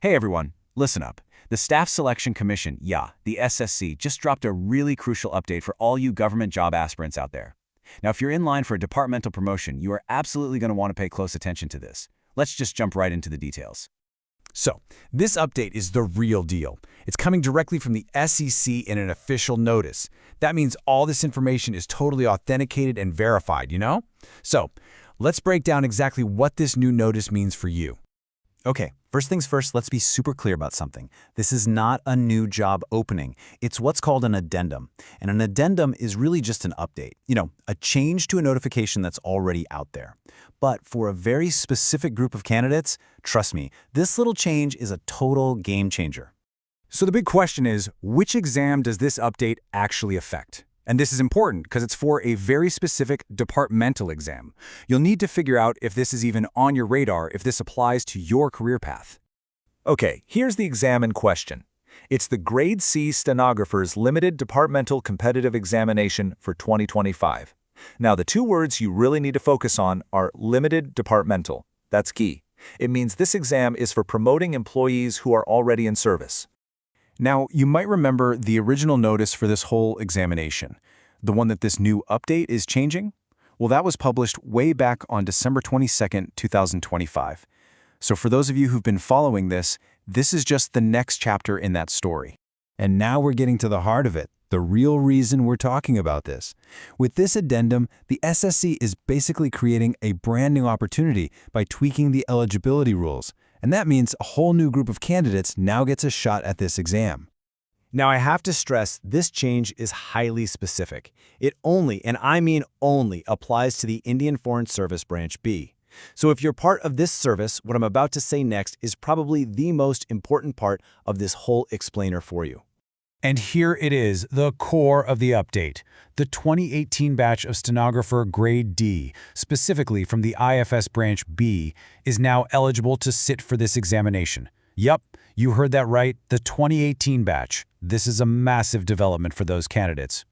Hey everyone, listen up. The Staff Selection Commission, the SSC, just dropped a really crucial update for all you government job aspirants out there. Now, if you're in line for a departmental promotion, you are absolutely going to want to pay close attention to this. Let's just jump right into the details. So, this update is the real deal. It's coming directly from the SEC in an official notice. That means all this information is totally authenticated and verified, you know? So, let's break down exactly what this new notice means for you. Okay, first things first, let's be super clear about something. This is not a new job opening. It's what's called an addendum. And an addendum is really just an update, a change to a notification that's already out there. But for a very specific group of candidates, trust me, this little change is a total game changer. So the big question is, which exam does this update actually affect? And this is important because it's for a very specific departmental exam. You'll need to figure out if this is even on your radar, if this applies to your career path. Okay, here's the exam in question. It's the Grade C Stenographers Limited Departmental Competitive Examination for 2025. Now, the two words you really need to focus on are limited departmental. That's key. It means this exam is for promoting employees who are already in service. Now, you might remember the original notice for this whole examination, the one that this new update is changing? Well, that was published way back on December 22nd, 2025. So for those of you who've been following this is just the next chapter in that story. And now we're getting to the heart of it, the real reason we're talking about this. With this addendum, the SSC is basically creating a brand new opportunity by tweaking the eligibility rules. And that means a whole new group of candidates now gets a shot at this exam. Now, I have to stress, this change is highly specific. It only, and I mean only, applies to the Indian Foreign Service Branch B. So if you're part of this service, what I'm about to say next is probably the most important part of this whole explainer for you. And here it is, the core of the update. The 2018 batch of Stenographer Grade D, specifically from the IFS Branch B, is now eligible to sit for this examination. Yup, you heard that right, the 2018 batch. This is a massive development for those candidates.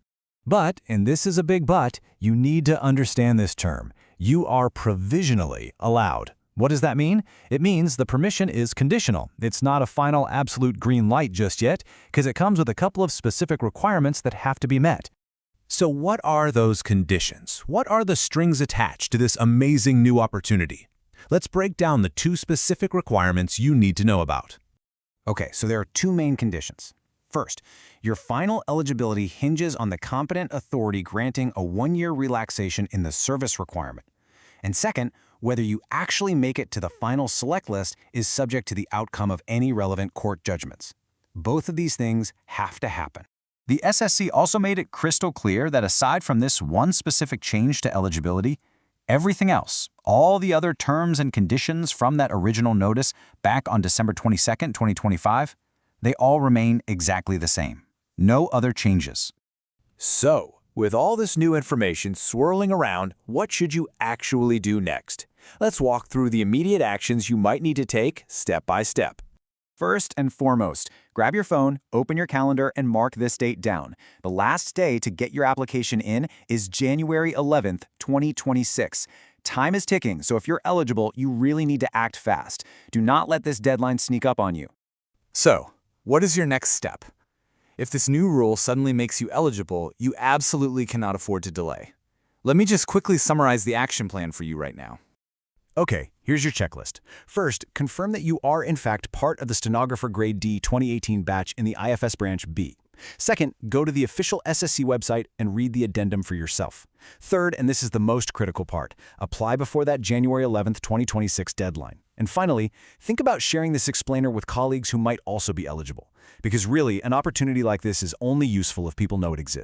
But, and this is a big but, you need to understand this term. You are provisionally allowed. What does that mean? It means the permission is conditional. It's not a final absolute green light just yet, because it comes with a couple of specific requirements that have to be met. So what are those conditions? What are the strings attached to this amazing new opportunity? Let's break down the two specific requirements you need to know about. Okay, so there are two main conditions. First, your final eligibility hinges on the competent authority granting a 1-year relaxation in the service requirement. And second, whether you actually make it to the final select list is subject to the outcome of any relevant court judgments. Both of these things have to happen. The SSC also made it crystal clear that aside from this one specific change to eligibility, everything else, all the other terms and conditions from that original notice back on December 22nd, 2025, they all remain exactly the same. No other changes. So, with all this new information swirling around, what should you actually do next? Let's walk through the immediate actions you might need to take step by step. First and foremost, grab your phone, open your calendar, and mark this date down. The last day to get your application in is January 11th, 2026. Time is ticking, so if you're eligible, you really need to act fast. Do not let this deadline sneak up on you. So, what is your next step? If this new rule suddenly makes you eligible, you absolutely cannot afford to delay. Let me just quickly summarize the action plan for you right now. Okay, here's your checklist. First, confirm that you are in fact part of the Stenographer Grade D 2018 batch in the IFS Branch B. Second, go to the official SSC website and read the addendum for yourself. Third, and this is the most critical part, apply before that January 11th, 2026 deadline. And finally, think about sharing this explainer with colleagues who might also be eligible. Because really, an opportunity like this is only useful if people know it exists.